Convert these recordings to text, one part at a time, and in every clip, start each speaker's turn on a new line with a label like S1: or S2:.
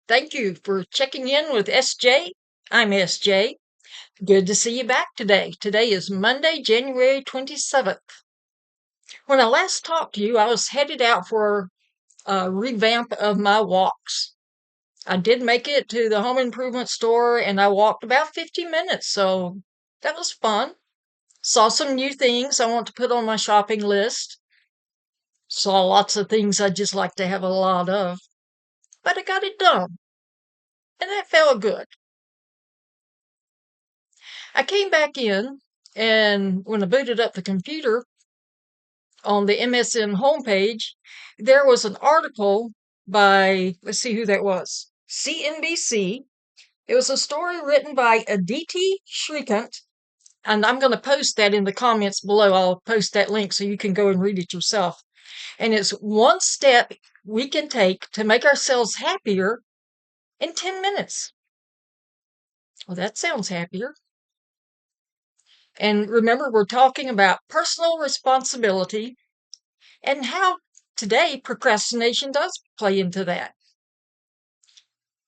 S1: Thank you for checking in with SJ. I'm SJ. Good to see you back today. Today is Monday, January 27th. When I last talked to you, I was headed out for a revamp of my walks. I did make it to the home improvement store and I walked about 50 minutes, so that was fun. Saw some new things I want to put on my shopping list. Saw lots of things I'd just like to have a lot of, but I got it done, and that felt good. I came back in, and when I booted up the computer on the MSN homepage, there was an article by, let's see who that was, CNBC. It was a story written by Aditi Shrikant, and I'm going to post that in the comments below. I'll post that link so you can go and read it yourself. And it's one step we can take to make ourselves happier in 10 minutes. Well, that sounds happier. And remember, we're talking about personal responsibility and how today procrastination does play into that.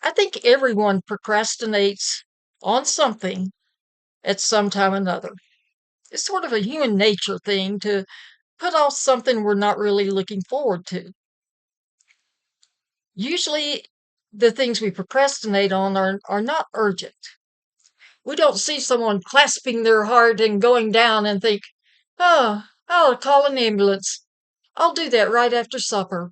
S1: I think everyone procrastinates on something at some time or another. It's sort of a human nature thing to put off something we're not really looking forward to. Usually, the things we procrastinate on are not urgent. We don't see someone clasping their heart and going down and think, oh, I'll call an ambulance. I'll do that right after supper.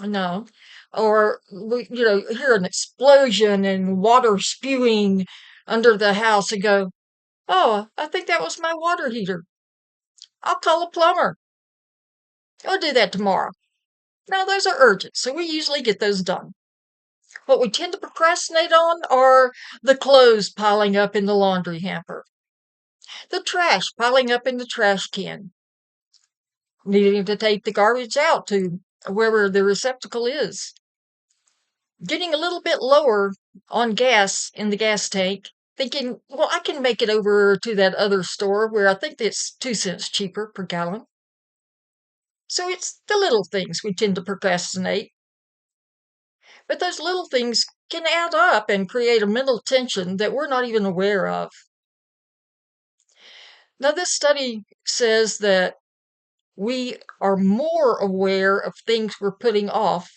S1: No. Or we, hear an explosion and water spewing under the house and go, oh, I think that was my water heater. I'll call a plumber. I'll do that tomorrow. No, those are urgent, so we usually get those done. What we tend to procrastinate on are the clothes piling up in the laundry hamper, the trash piling up in the trash can, needing to take the garbage out to wherever the receptacle is, getting a little bit lower on gas in the gas tank, thinking, well, I can make it over to that other store where I think it's 2 cents cheaper per gallon. So it's the little things we tend to procrastinate. But those little things can add up and create a mental tension that we're not even aware of. Now, this study says that we are more aware of things we're putting off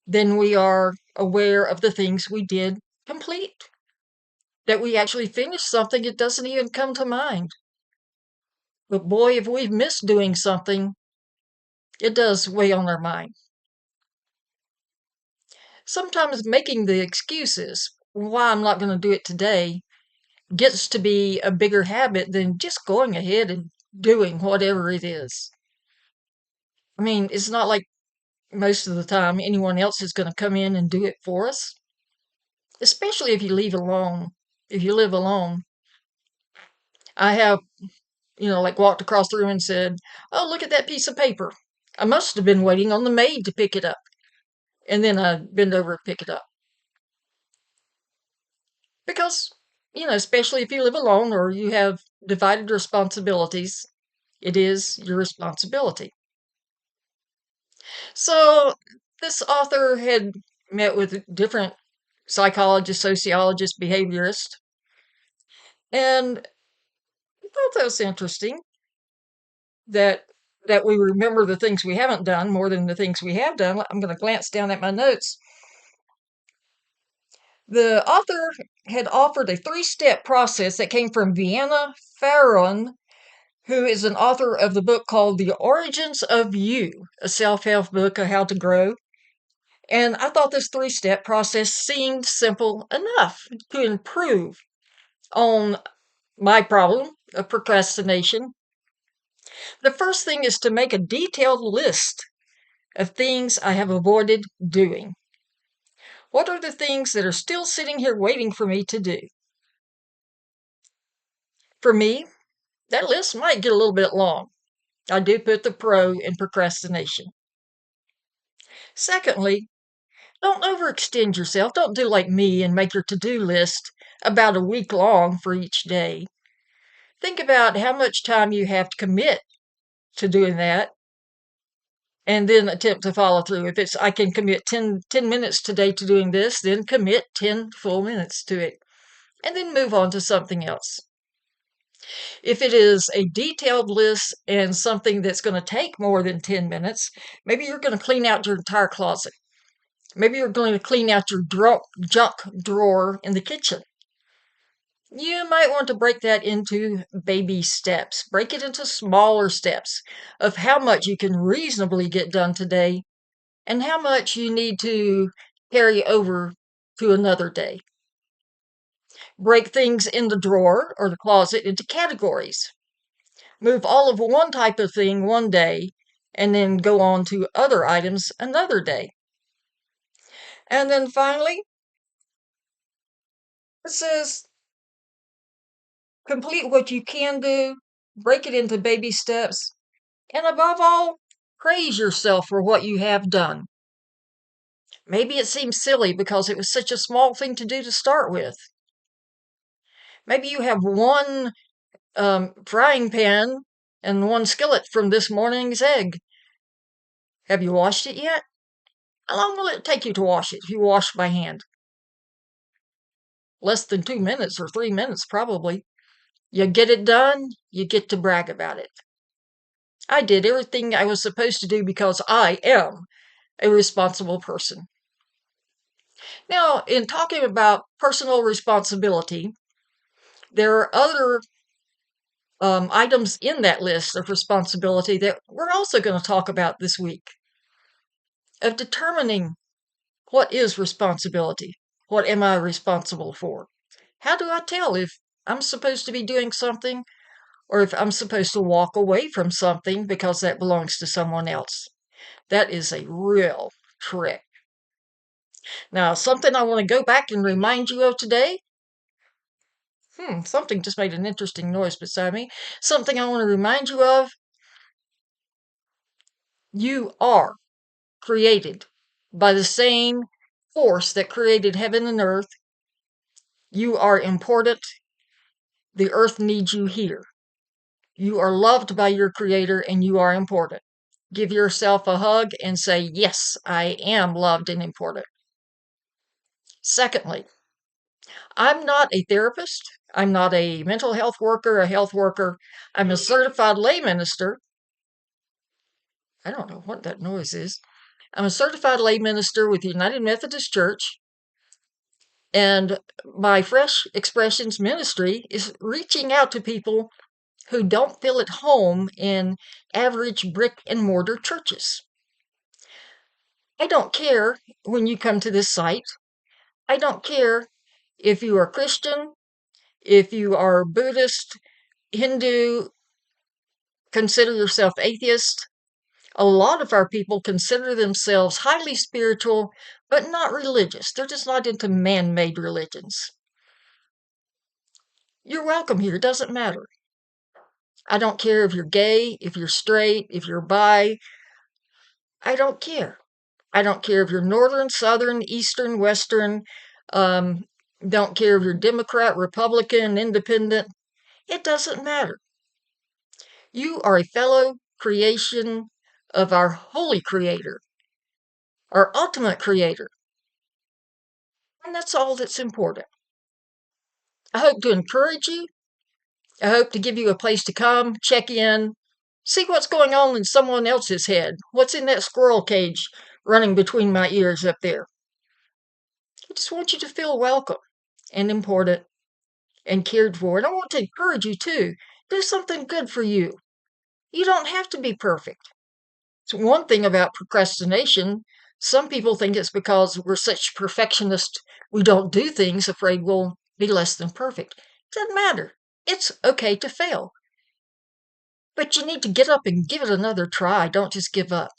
S1: than we are aware of the things we did complete. That we actually finished something, it doesn't even come to mind. But boy, if we've missed doing something, it does weigh on our mind. Sometimes making the excuses why I'm not going to do it today gets to be a bigger habit than just going ahead and doing whatever it is. I mean, it's not like most of the time anyone else is going to come in and do it for us, especially if you live alone. If you live alone, I have, like walked across the room and said, oh, look at that piece of paper. I must have been waiting on the maid to pick it up. And then I bend over and pick it up. Because, especially if you live alone or you have divided responsibilities, it is your responsibility. So this author had met with different psychologists, sociologists, behaviorists, and I thought that was interesting that we remember the things we haven't done more than the things we have done. I'm going to glance down at my notes. The author had offered a 3-step process that came from Vienna Farron, who is an author of the book called The Origins of You, a self-help book on how to grow. And I thought this 3-step process seemed simple enough to improve on my problem of procrastination. The first thing is to make a detailed list of things I have avoided doing. What are the things that are still sitting here waiting for me to do? For me, that list might get a little bit long. I do put the pro in procrastination. Secondly, don't overextend yourself. Don't do like me and make your to-do list about a week long for each day. Think about how much time you have to commit to doing that. and then attempt to follow through. If it's, I can commit 10 minutes today to doing this, then commit 10 full minutes to it, and then move on to something else. If it is a detailed list and something that's going to take more than 10 minutes, maybe you're going to clean out your entire closet. Maybe you're going to clean out your junk drawer in the kitchen. You might want to break that into baby steps. Break it into smaller steps of how much you can reasonably get done today and how much you need to carry over to another day. Break things in the drawer or the closet into categories. Move all of one type of thing one day and then go on to other items another day. And then finally, it says complete what you can do, break it into baby steps, and above all, praise yourself for what you have done. Maybe it seems silly because it was such a small thing to do to start with. Maybe you have one frying pan and one skillet from this morning's egg. Have you washed it yet? How long will it take you to wash it if you wash by hand? Less than 2 minutes or 3 minutes, probably. You get it done, you get to brag about it. I did everything I was supposed to do because I am a responsible person. Now, in talking about personal responsibility, there are other items in that list of responsibility that we're also going to talk about this week, of determining what is responsibility. What am I responsible for? How do I tell if I'm supposed to be doing something or if I'm supposed to walk away from something because that belongs to someone else? That is a real trick. Now, something I want to go back and remind you of today. Something just made an interesting noise beside me. Something I want to remind you of. You are created by the same force that created heaven and earth. You are important. The earth needs you here. You are loved by your creator and you are important. Give yourself a hug and say, yes, I am loved and important. Secondly, I'm not a therapist. I'm not a mental health worker, a health worker. I'm a certified lay minister. I don't know what that noise is. I'm a certified lay minister with the United Methodist Church. And my Fresh Expressions ministry is reaching out to people who don't feel at home in average brick and mortar churches. I don't care when you come to this site. I don't care if you are Christian, if you are Buddhist, Hindu, consider yourself atheist. A lot of our people consider themselves highly spiritual, but not religious. They're just not into man-made religions. You're welcome here. It doesn't matter. I don't care if you're gay, if you're straight, if you're bi. I don't care. I don't care if you're northern, southern, eastern, western. Don't care if you're Democrat, Republican, independent. It doesn't matter. You are a fellow creation of our holy creator, our ultimate creator. And that's all that's important. I hope to encourage you. I hope to give you a place to come, check in, see what's going on in someone else's head. What's in that squirrel cage running between my ears up there? I just want you to feel welcome and important and cared for. And I want to encourage you too. Do something good for you. You don't have to be perfect. It's one thing about procrastination. Some people think it's because we're such perfectionists, we don't do things, afraid we'll be less than perfect. It doesn't matter. It's okay to fail. But you need to get up and give it another try. Don't just give up.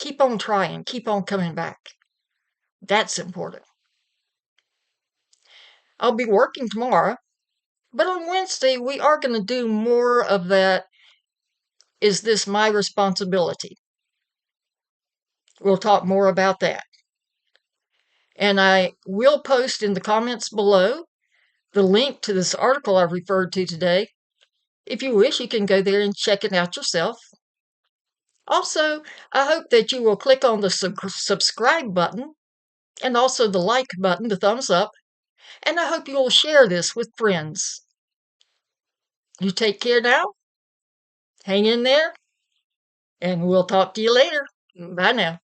S1: Keep on trying. Keep on coming back. That's important. I'll be working tomorrow, but on Wednesday we are going to do more of that. Is this my responsibility? We'll talk more about that. And I will post in the comments below the link to this article I've referred to today. If you wish, you can go there and check it out yourself. Also, I hope that you will click on the subscribe button and also the like button, the thumbs up, and I hope you will share this with friends. You take care now, hang in there, and we'll talk to you later. Bye now.